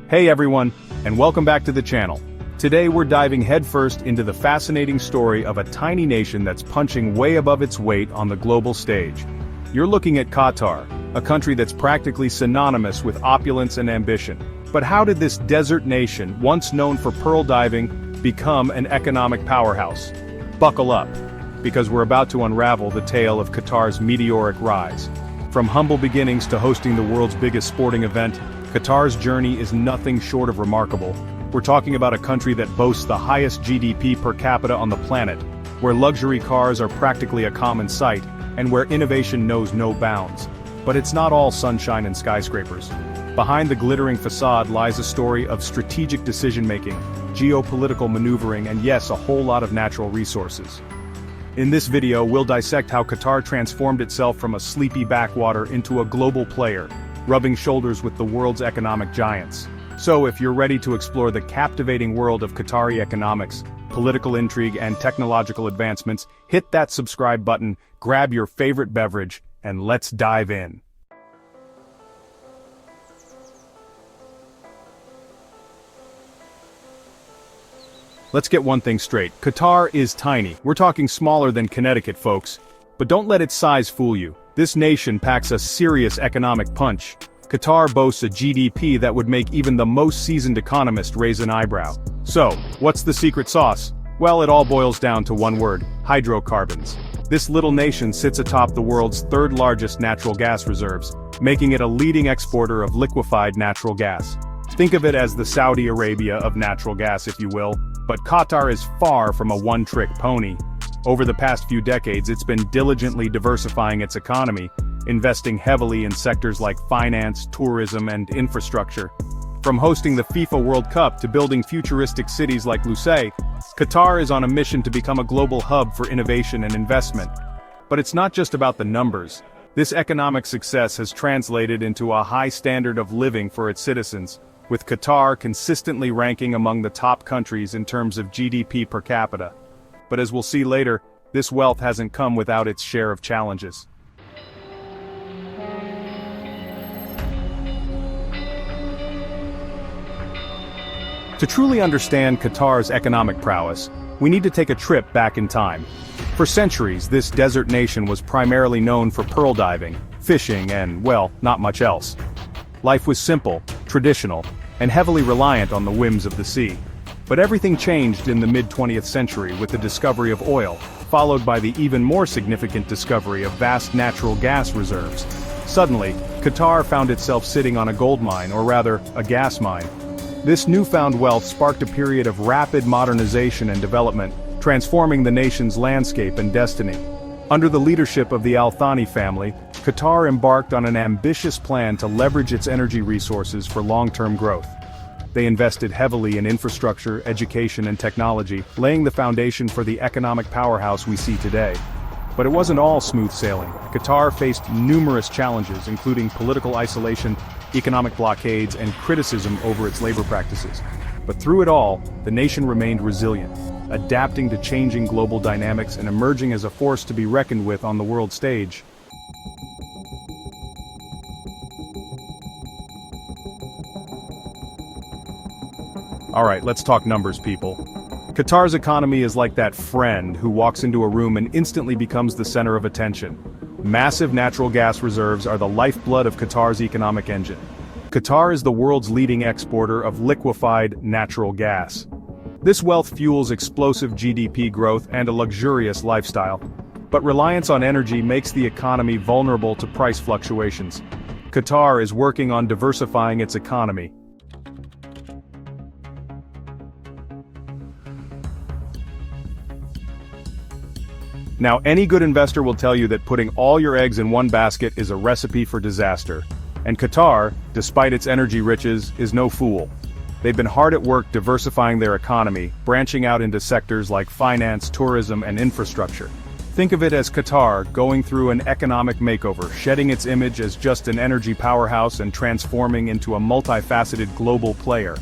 Hey everyone, and welcome back to the channel. Today we're diving headfirst into the fascinating story of a tiny nation that's punching way above its weight on the global stage. You're looking at Qatar, a country that's practically synonymous with opulence and ambition. But how did this desert nation, once known for pearl diving, become an economic powerhouse? Buckle up, because we're about to unravel the tale of Qatar's meteoric rise. From humble beginnings to hosting the world's biggest sporting event, Qatar's journey is nothing short of remarkable. We're talking about a country that boasts the highest GDP per capita on the planet, where luxury cars are practically a common sight, and where innovation knows no bounds. But it's not all sunshine and skyscrapers. Behind the glittering facade lies a story of strategic decision-making, geopolitical maneuvering, and yes, a whole lot of natural resources. In this video, we'll dissect how Qatar transformed itself from a sleepy backwater into a global player, rubbing shoulders with the world's economic giants. So if you're ready to explore the captivating world of Qatari economics, political intrigue, and technological advancements, hit that subscribe button, grab your favorite beverage, and let's dive in. Let's get one thing straight. Qatar is tiny. We're talking smaller than Connecticut, folks. But don't let its size fool you. This nation packs a serious economic punch. Qatar boasts a GDP that would make even the most seasoned economist raise an eyebrow. So, what's the secret sauce? Well, it all boils down to one word: hydrocarbons. This little nation sits atop the world's third largest natural gas reserves, making it a leading exporter of liquefied natural gas. Think of it as the Saudi Arabia of natural gas, if you will. But Qatar is far from a one-trick pony. Over the past few decades, it's been diligently diversifying its economy, investing heavily in sectors like finance, tourism, and infrastructure. From hosting the FIFA World Cup to building futuristic cities like Lusail, Qatar is on a mission to become a global hub for innovation and investment. But it's not just about the numbers. This economic success has translated into a high standard of living for its citizens, with Qatar consistently ranking among the top countries in terms of GDP per capita. But as we'll see later, this wealth hasn't come without its share of challenges. To truly understand Qatar's economic prowess, we need to take a trip back in time. For centuries, this desert nation was primarily known for pearl diving, fishing, and, well, not much else. Life was simple, traditional, and heavily reliant on the whims of the sea. But everything changed in the mid-20th century with the discovery of oil, followed by the even more significant discovery of vast natural gas reserves. Suddenly, Qatar found itself sitting on a gold mine, or rather, a gas mine. This newfound wealth sparked a period of rapid modernization and development, transforming the nation's landscape and destiny. Under the leadership of the Al Thani family, Qatar embarked on an ambitious plan to leverage its energy resources for long-term growth. They invested heavily in infrastructure, education, and technology, laying the foundation for the economic powerhouse we see today. But it wasn't all smooth sailing. Qatar faced numerous challenges, including political isolation, economic blockades, and criticism over its labor practices. But through it all, the nation remained resilient, adapting to changing global dynamics and emerging as a force to be reckoned with on the world stage. Alright, let's talk numbers, people. Qatar's economy is like that friend who walks into a room and instantly becomes the center of attention. Massive natural gas reserves are the lifeblood of Qatar's economic engine. Qatar is the world's leading exporter of liquefied natural gas. This wealth fuels explosive GDP growth and a luxurious lifestyle. But reliance on energy makes the economy vulnerable to price fluctuations. Qatar is working on diversifying its economy. Now, any good investor will tell you that putting all your eggs in one basket is a recipe for disaster. And Qatar, despite its energy riches, is no fool. They've been hard at work diversifying their economy, branching out into sectors like finance, tourism, and infrastructure. Think of it as Qatar going through an economic makeover, shedding its image as just an energy powerhouse and transforming into a multifaceted global player.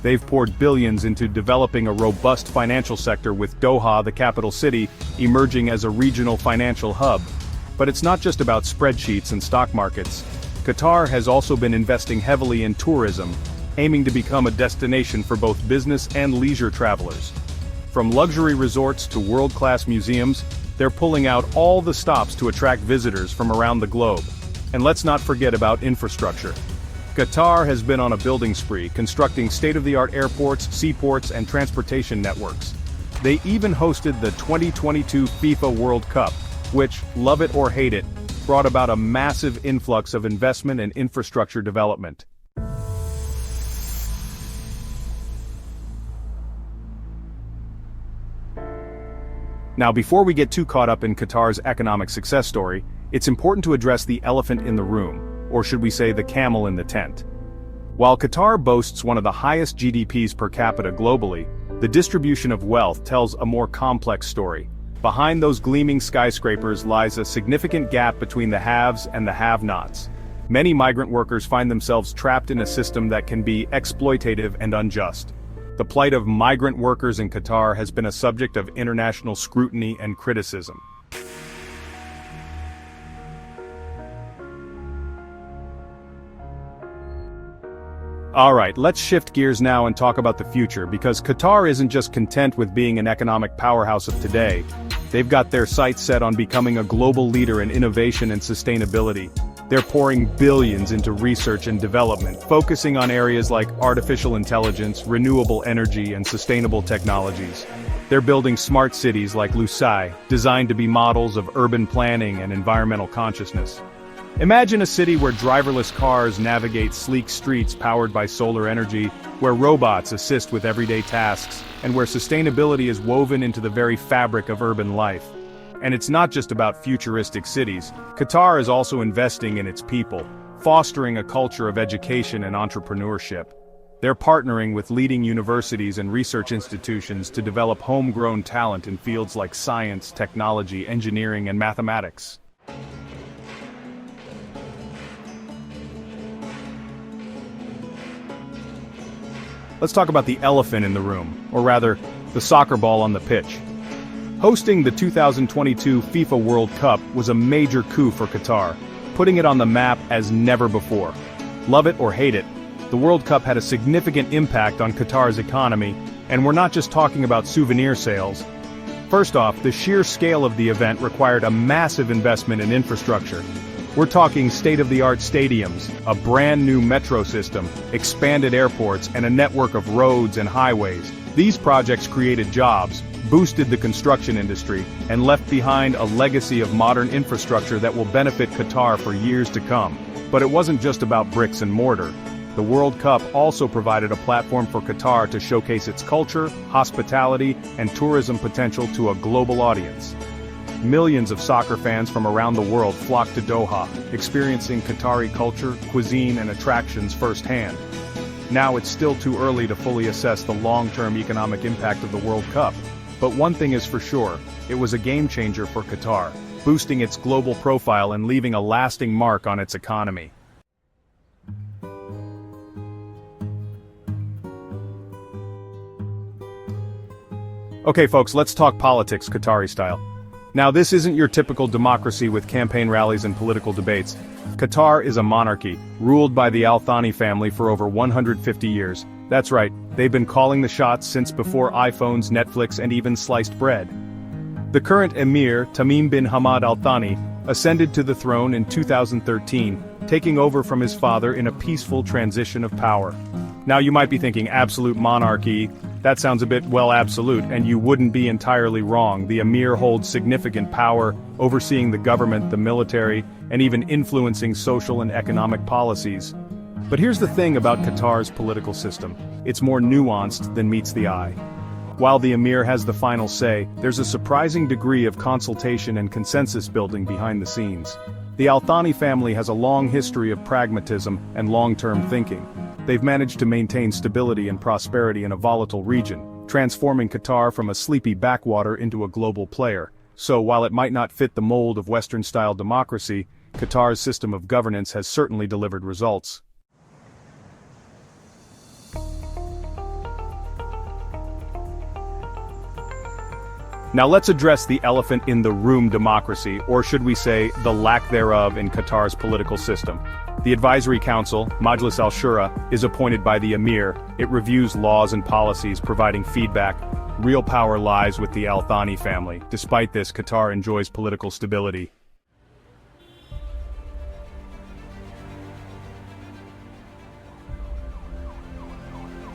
They've poured billions into developing a robust financial sector, with Doha, the capital city, emerging as a regional financial hub. But it's not just about spreadsheets and stock markets. Qatar has also been investing heavily in tourism, aiming to become a destination for both business and leisure travelers. From luxury resorts to world-class museums, they're pulling out all the stops to attract visitors from around the globe. And let's not forget about infrastructure. Qatar has been on a building spree, constructing state-of-the-art airports, seaports, and transportation networks. They even hosted the 2022 FIFA World Cup, which, love it or hate it, brought about a massive influx of investment and infrastructure development. Now, before we get too caught up in Qatar's economic success story, it's important to address the elephant in the room, or should we say the camel in the tent. While Qatar boasts one of the highest GDPs per capita globally, the distribution of wealth tells a more complex story. Behind those gleaming skyscrapers lies a significant gap between the haves and the have-nots. Many migrant workers find themselves trapped in a system that can be exploitative and unjust. The plight of migrant workers in Qatar has been a subject of international scrutiny and criticism. Alright, let's shift gears now and talk about the future, because Qatar isn't just content with being an economic powerhouse of today. They've got their sights set on becoming a global leader in innovation and sustainability. They're pouring billions into research and development, focusing on areas like artificial intelligence, renewable energy, and sustainable technologies. They're building smart cities like Lusail, designed to be models of urban planning and environmental consciousness. Imagine a city where driverless cars navigate sleek streets powered by solar energy, where robots assist with everyday tasks, and where sustainability is woven into the very fabric of urban life. And it's not just about futuristic cities. Qatar is also investing in its people, fostering a culture of education and entrepreneurship. They're partnering with leading universities and research institutions to develop homegrown talent in fields like science, technology, engineering, and mathematics. Let's talk about the elephant in the room, or rather, the soccer ball on the pitch. Hosting the 2022 FIFA World Cup was a major coup for Qatar, putting it on the map as never before. Love it or hate it, the World Cup had a significant impact on Qatar's economy, and we're not just talking about souvenir sales. First off, the sheer scale of the event required a massive investment in infrastructure. We're talking state-of-the-art stadiums, a brand new metro system, expanded airports, and a network of roads and highways. These projects created jobs, boosted the construction industry, and left behind a legacy of modern infrastructure that will benefit Qatar for years to come. But it wasn't just about bricks and mortar. The World Cup also provided a platform for Qatar to showcase its culture, hospitality, and tourism potential to a global audience. Millions of soccer fans from around the world flocked to Doha, experiencing Qatari culture, cuisine, and attractions firsthand. Now it's still too early to fully assess the long-term economic impact of the World Cup, but one thing is for sure, it was a game-changer for Qatar, boosting its global profile and leaving a lasting mark on its economy. Okay folks, let's talk politics Qatari style. Now this isn't your typical democracy with campaign rallies and political debates. Qatar is a monarchy, ruled by the Al Thani family for over 150 years. That's right, they've been calling the shots since before iPhones, Netflix, and even sliced bread. The current emir, Tamim bin Hamad Al Thani, ascended to the throne in 2013, taking over from his father in a peaceful transition of power. Now you might be thinking, absolute monarchy, that sounds a bit, well, absolute, and you wouldn't be entirely wrong. The emir holds significant power, overseeing the government, the military, and even influencing social and economic policies. But here's the thing about Qatar's political system. It's more nuanced than meets the eye. While the emir has the final say, there's a surprising degree of consultation and consensus building behind the scenes. The Al Thani family has a long history of pragmatism and long-term thinking. They've managed to maintain stability and prosperity in a volatile region, transforming Qatar from a sleepy backwater into a global player. So while it might not fit the mold of Western-style democracy, Qatar's system of governance has certainly delivered results. Now let's address the elephant in the room democracy, or should we say, the lack thereof in Qatar's political system. The Advisory Council, Majlis al-Shura, is appointed by the Emir. It reviews laws and policies, providing feedback. Real power lies with the Al Thani family. Despite this, Qatar enjoys political stability.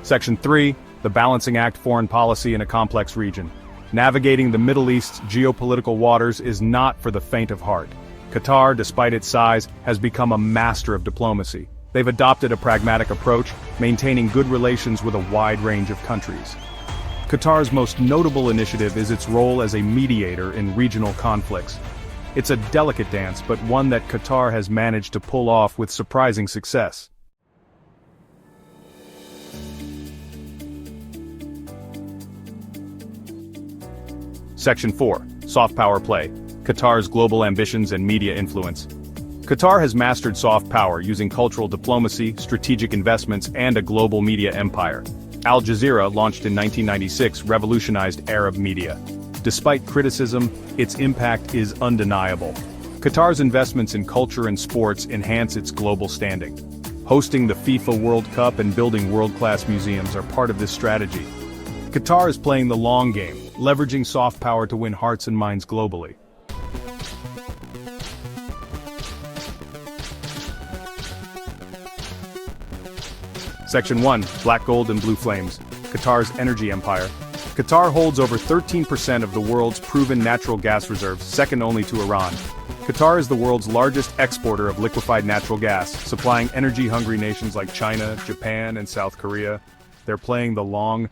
Section 3, the Balancing Act: Foreign Policy in a Complex Region. Navigating the Middle East's geopolitical waters is not for the faint of heart. Qatar, despite its size, has become a master of diplomacy. They've adopted a pragmatic approach, maintaining good relations with a wide range of countries. Qatar's most notable initiative is its role as a mediator in regional conflicts. It's a delicate dance, but one that Qatar has managed to pull off with surprising success. Section 4, Soft Power Play: Qatar's Global Ambitions and Media Influence. Qatar has mastered soft power using cultural diplomacy, strategic investments, and a global media empire. Al Jazeera, launched in 1996, revolutionized Arab media. Despite criticism, its impact is undeniable. Qatar's investments in culture and sports enhance its global standing. Hosting the FIFA World Cup and building world-class museums are part of this strategy. Qatar is playing the long game, leveraging soft power to win hearts and minds globally. Section 1, Black Gold and Blue Flames: Qatar's Energy Empire. Qatar holds over 13% of the world's proven natural gas reserves, second only to Iran. Qatar is the world's largest exporter of liquefied natural gas, supplying energy-hungry nations like China, Japan, and South Korea. They're playing the long.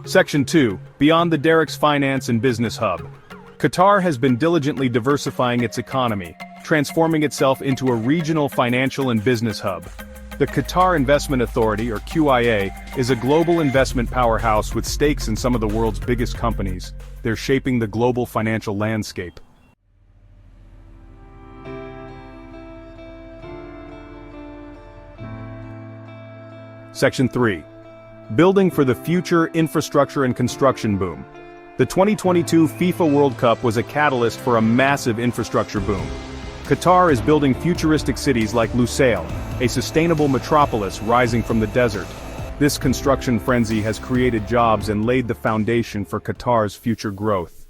Section 2, Beyond the Derrick's Finance and Business Hub. Qatar has been diligently diversifying its economy, transforming itself into a regional financial and business hub. The Qatar Investment Authority, or QIA, is a global investment powerhouse with stakes in some of the world's biggest companies. They're shaping the global financial landscape. Section 3, Building for the Future Infrastructure and Construction Boom. The 2022 FIFA World Cup was a catalyst for a massive infrastructure boom. Qatar is building futuristic cities like Lusail, a sustainable metropolis rising from the desert. This construction frenzy has created jobs and laid the foundation for Qatar's future growth.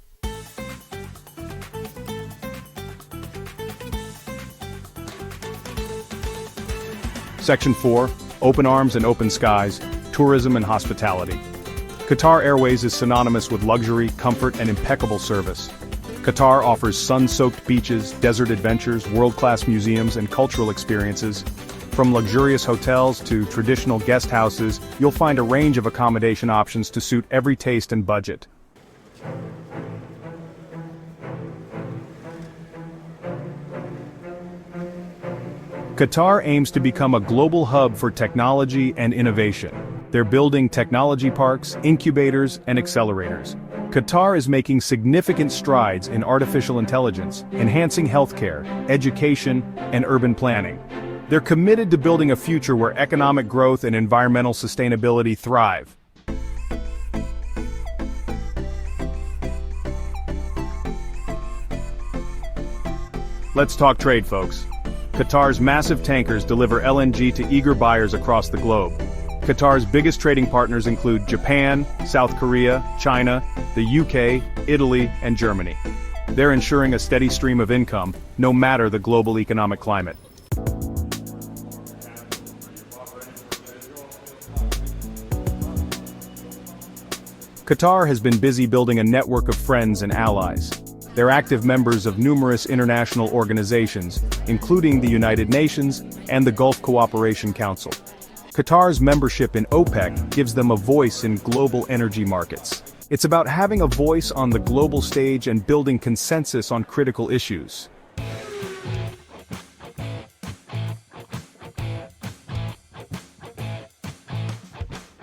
Section 4, Open Arms and Open Skies: Tourism and Hospitality. Qatar Airways is synonymous with luxury, comfort, and impeccable service. Qatar offers sun-soaked beaches, desert adventures, world-class museums, and cultural experiences. From luxurious hotels to traditional guest houses, you'll find a range of accommodation options to suit every taste and budget. Qatar aims to become a global hub for technology and innovation. They're building technology parks, incubators, and accelerators. Qatar is making significant strides in artificial intelligence, enhancing healthcare, education, and urban planning. They're committed to building a future where economic growth and environmental sustainability thrive. Let's talk trade, folks. Qatar's massive tankers deliver LNG to eager buyers across the globe. Qatar's biggest trading partners include Japan, South Korea, China, the UK, Italy, and Germany. They're ensuring a steady stream of income, no matter the global economic climate. Qatar has been busy building a network of friends and allies. They're active members of numerous international organizations, including the United Nations and the Gulf Cooperation Council. Qatar's membership in OPEC gives them a voice in global energy markets. It's about having a voice on the global stage and building consensus on critical issues.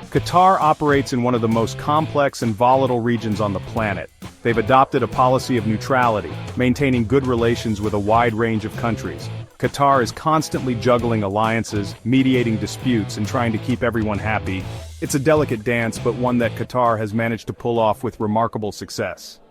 Qatar operates in one of the most complex and volatile regions on the planet. They've adopted a policy of neutrality, maintaining good relations with a wide range of countries. Qatar is constantly juggling alliances, mediating disputes, and trying to keep everyone happy. It's a delicate dance, but one that Qatar has managed to pull off with remarkable success.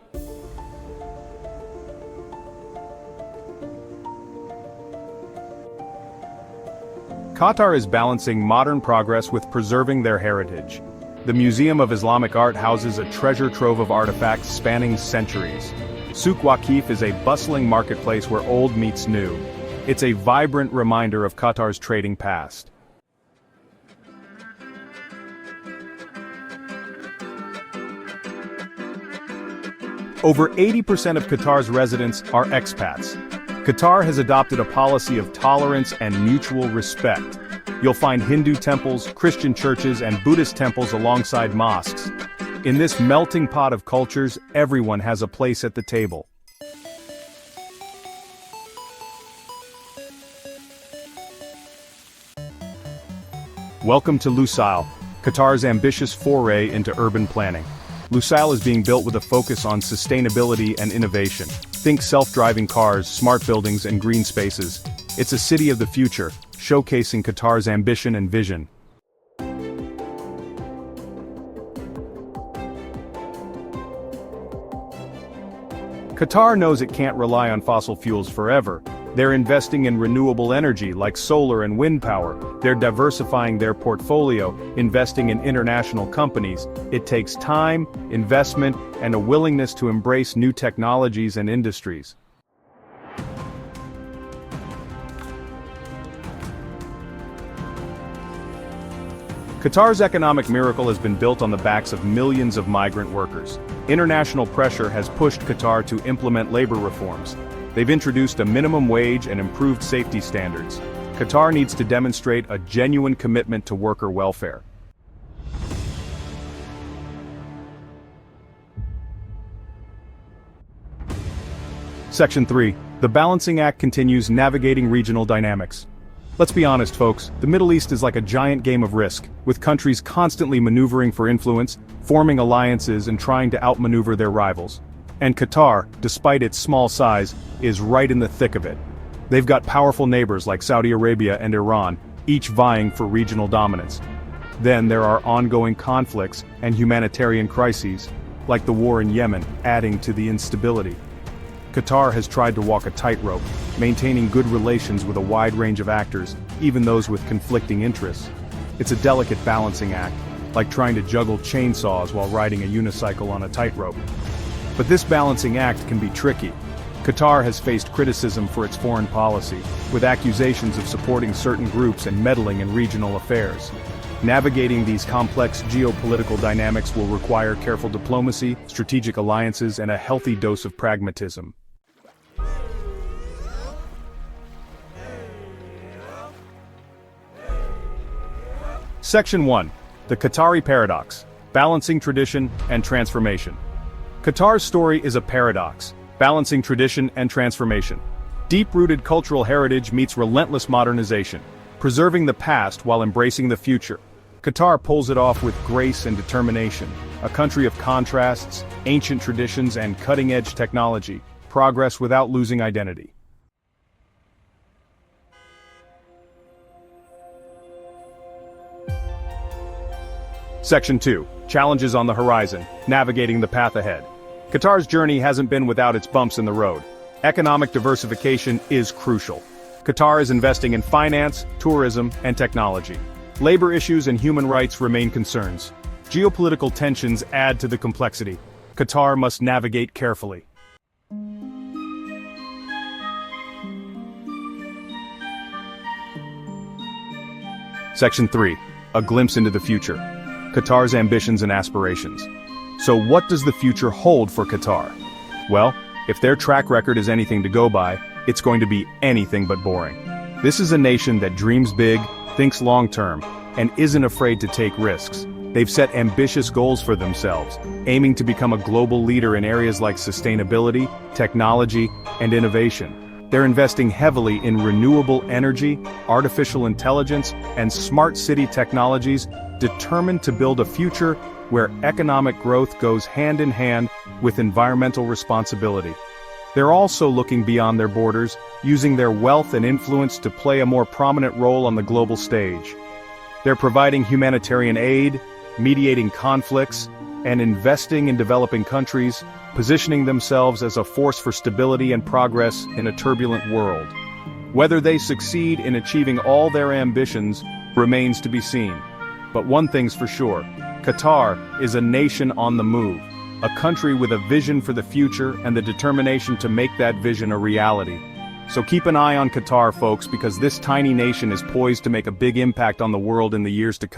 Qatar is balancing modern progress with preserving their heritage. The Museum of Islamic Art houses a treasure trove of artifacts spanning centuries. Souk Waqif is a bustling marketplace where old meets new. It's a vibrant reminder of Qatar's trading past. Over 80% of Qatar's residents are expats. Qatar has adopted a policy of tolerance and mutual respect. You'll find Hindu temples, Christian churches, and Buddhist temples alongside mosques. In this melting pot of cultures, everyone has a place at the table. Welcome to Lusail, Qatar's ambitious foray into urban planning. Lusail is being built with a focus on sustainability and innovation. Think self-driving cars, smart buildings, and green spaces. It's a city of the future, showcasing Qatar's ambition and vision. Qatar knows it can't rely on fossil fuels forever. They're investing in renewable energy like solar and wind power. They're diversifying their portfolio, investing in international companies. It takes time, investment, and a willingness to embrace new technologies and industries. Qatar's economic miracle has been built on the backs of millions of migrant workers. International pressure has pushed Qatar to implement labor reforms. They've introduced a minimum wage and improved safety standards. Qatar needs to demonstrate a genuine commitment to worker welfare. Section 3. The Balancing Act continues navigating regional dynamics. Let's be honest, folks, the Middle East is like a giant game of Risk, with countries constantly maneuvering for influence, forming alliances and trying to outmaneuver their rivals. And Qatar, despite its small size, is right in the thick of it. They've got powerful neighbors like Saudi Arabia and Iran, each vying for regional dominance. Then there are ongoing conflicts and humanitarian crises, like the war in Yemen, adding to the instability. Qatar has tried to walk a tightrope, maintaining good relations with a wide range of actors, even those with conflicting interests. It's a delicate balancing act, like trying to juggle chainsaws while riding a unicycle on a tightrope. But this balancing act can be tricky. Qatar has faced criticism for its foreign policy, with accusations of supporting certain groups and meddling in regional affairs. Navigating these complex geopolitical dynamics will require careful diplomacy, strategic alliances, and a healthy dose of pragmatism. Section 1. The Qatari Paradox: Balancing Tradition and Transformation. Qatar's story is a paradox, balancing tradition and transformation. Deep-rooted cultural heritage meets relentless modernization, preserving the past while embracing the future. Qatar pulls it off with grace and determination, a country of contrasts, ancient traditions, and cutting-edge technology, progress without losing identity. Section 2. Challenges on the horizon, navigating the path ahead. Qatar's journey hasn't been without its bumps in the road. Economic diversification is crucial. Qatar is investing in finance, tourism, and technology. Labor issues and human rights remain concerns. Geopolitical tensions add to the complexity. Qatar must navigate carefully. Section 3. A glimpse into the future. Qatar's ambitions and aspirations. So what does the future hold for Qatar? Well, if their track record is anything to go by, it's going to be anything but boring. This is a nation that dreams big, thinks long-term, and isn't afraid to take risks. They've set ambitious goals for themselves, aiming to become a global leader in areas like sustainability, technology, and innovation. They're investing heavily in renewable energy, artificial intelligence, and smart city technologies, determined to build a future where economic growth goes hand in hand with environmental responsibility. They're also looking beyond their borders, using their wealth and influence to play a more prominent role on the global stage. They're providing humanitarian aid, mediating conflicts, and investing in developing countries, positioning themselves as a force for stability and progress in a turbulent world. Whether they succeed in achieving all their ambitions remains to be seen. But one thing's for sure, Qatar is a nation on the move, a country with a vision for the future and the determination to make that vision a reality. So keep an eye on Qatar, folks, because this tiny nation is poised to make a big impact on the world in the years to come.